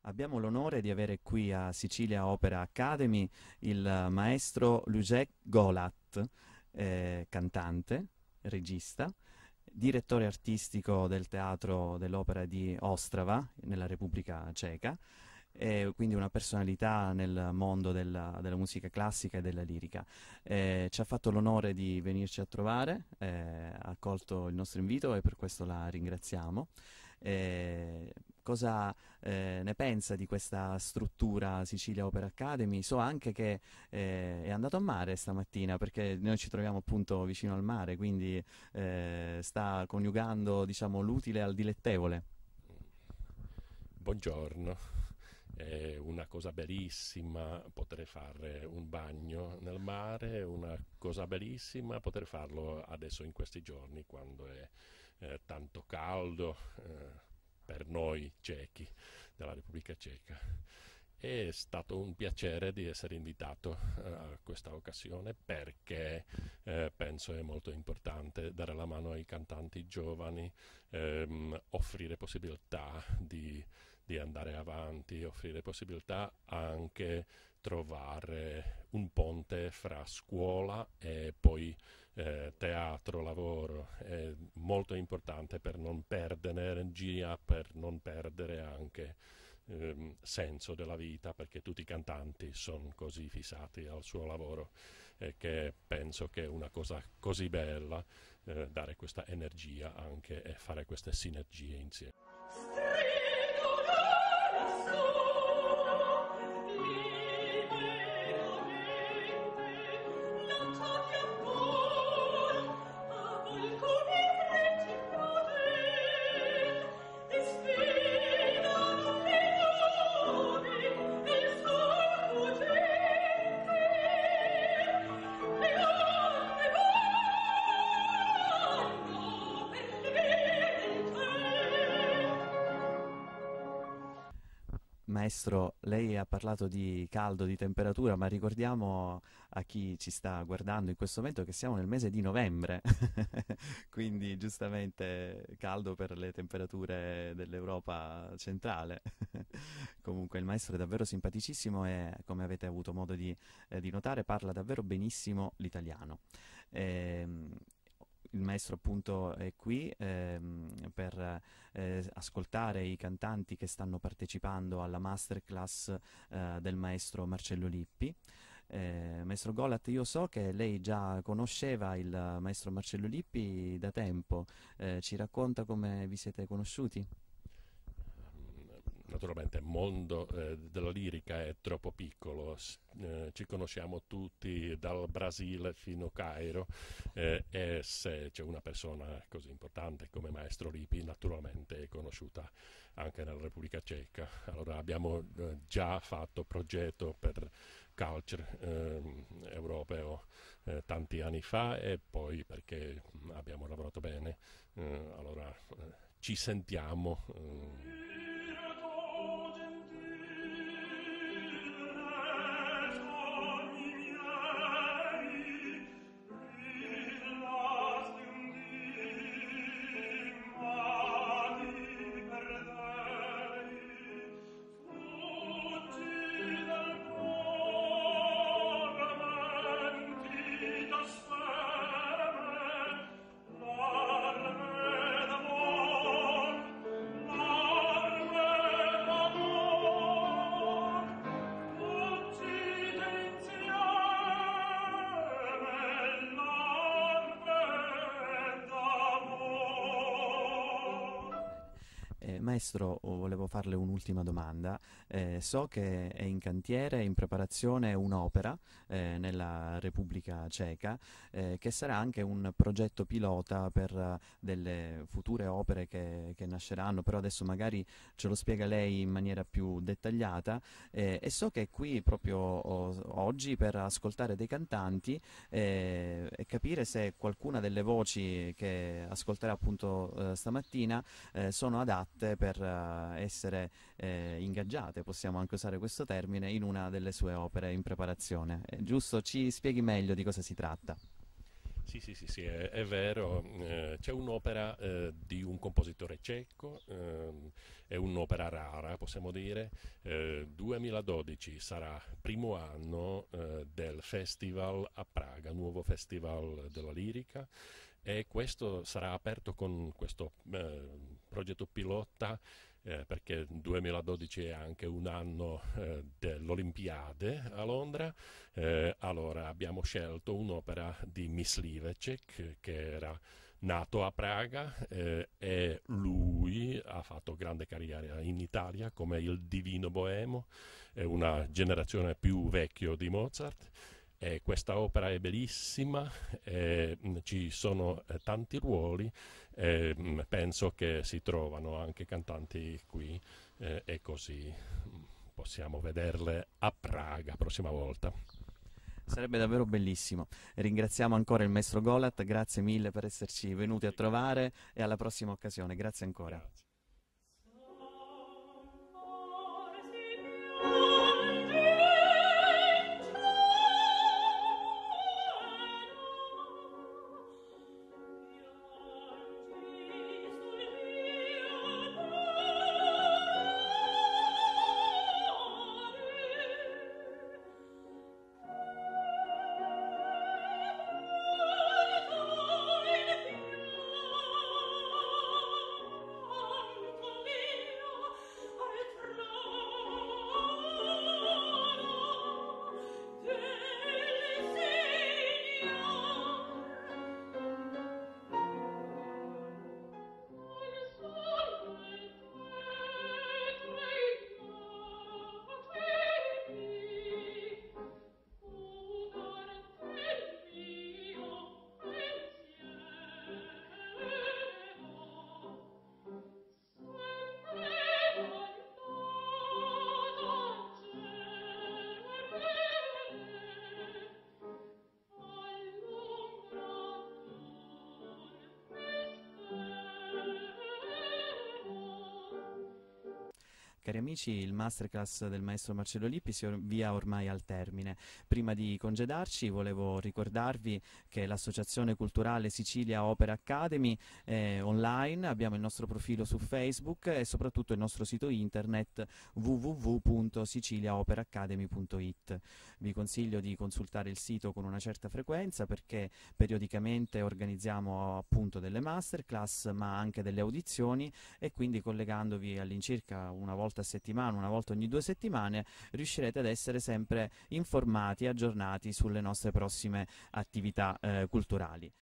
Abbiamo l'onore di avere qui a Sicilia Opera Academy il maestro Lužek Golat, cantante, regista, direttore artistico del Teatro dell'Opera di Ostrava, nella Repubblica Ceca, e quindi una personalità nel mondo della musica classica e della lirica. Ci ha fatto l'onore di venirci a trovare, ha accolto il nostro invito e per questo la ringraziamo. Cosa ne pensa di questa struttura Sicilia Opera Academy? So anche che è andato a mare stamattina perché noi ci troviamo appunto vicino al mare, quindi sta coniugando, diciamo, l'utile al dilettevole. Buongiorno, è una cosa bellissima poter fare un bagno nel mare, è una cosa bellissima poter farlo adesso in questi giorni quando è tanto caldo per noi cechi della Repubblica Ceca. È stato un piacere di essere invitato a questa occasione perché penso è molto importante dare la mano ai cantanti giovani, offrire possibilità di andare avanti, offrire possibilità anche trovare un ponte fra scuola e poi teatro, lavoro. È molto importante per non perdere energia, per non perdere anche senso della vita, perché tutti i cantanti sono così fissati al suo lavoro che penso che è una cosa così bella dare questa energia anche e fare queste sinergie insieme. Maestro, lei ha parlato di caldo, di temperatura, ma ricordiamo a chi ci sta guardando in questo momento che siamo nel mese di novembre, quindi giustamente caldo per le temperature dell'Europa centrale. Comunque il maestro è davvero simpaticissimo e, come avete avuto modo di notare, parla davvero benissimo l'italiano. Ehm, il maestro appunto è qui per ascoltare i cantanti che stanno partecipando alla masterclass del maestro Marcello Lippi. Maestro Golat, io so che lei già conosceva il maestro Marcello Lippi da tempo, ci racconta come vi siete conosciuti? Naturalmente il mondo della lirica è troppo piccolo, ci conosciamo tutti dal Brasile fino a Cairo e se c'è una persona così importante come Maestro Lippi naturalmente è conosciuta anche nella Repubblica Ceca. Allora abbiamo già fatto progetto per Culture europeo tanti anni fa e poi perché abbiamo lavorato bene, allora ci sentiamo. Maestro, volevo farle un'ultima domanda. So che è in cantiere, in preparazione un'opera nella Repubblica Ceca, che sarà anche un progetto pilota per delle future opere che nasceranno, però adesso magari ce lo spiega lei in maniera più dettagliata. E so che è qui proprio oggi per ascoltare dei cantanti e capire se qualcuna delle voci che ascolterà appunto stamattina sono adatte per essere ingaggiate, possiamo anche usare questo termine, in una delle sue opere in preparazione. Giusto? Ci spieghi meglio di cosa si tratta? Sì, è vero. C'è un'opera di un compositore ceco, è un'opera rara, possiamo dire. 2012 sarà primo anno del festival a Praga, nuovo festival della lirica, e questo sarà aperto con questo progetto pilota, perché 2012 è anche un anno dell'Olimpiade a Londra. Allora abbiamo scelto un'opera di Myslivecek, che era nato a Praga, e lui ha fatto grande carriera in Italia come il Divino Boemo, è una generazione più vecchio di Mozart. E questa opera è bellissima, ci sono tanti ruoli, penso che si trovano anche cantanti qui, e così possiamo vederle a Praga prossima volta. Sarebbe davvero bellissimo. Ringraziamo ancora il maestro Golat, grazie mille per esserci venuti a trovare e alla prossima occasione. Grazie ancora. Grazie. Cari amici, il masterclass del maestro Marcello Lippi si avvia ormai al termine. Prima di congedarci volevo ricordarvi che l'Associazione Culturale Sicilia Opera Academy è online, abbiamo il nostro profilo su Facebook e soprattutto il nostro sito internet www.siciliaoperaacademy.it. Vi consiglio di consultare il sito con una certa frequenza perché periodicamente organizziamo appunto delle masterclass ma anche delle audizioni e quindi collegandovi all'incirca una volta a settimana, una volta ogni 2 settimane, riuscirete ad essere sempre informati e aggiornati sulle nostre prossime attività culturali.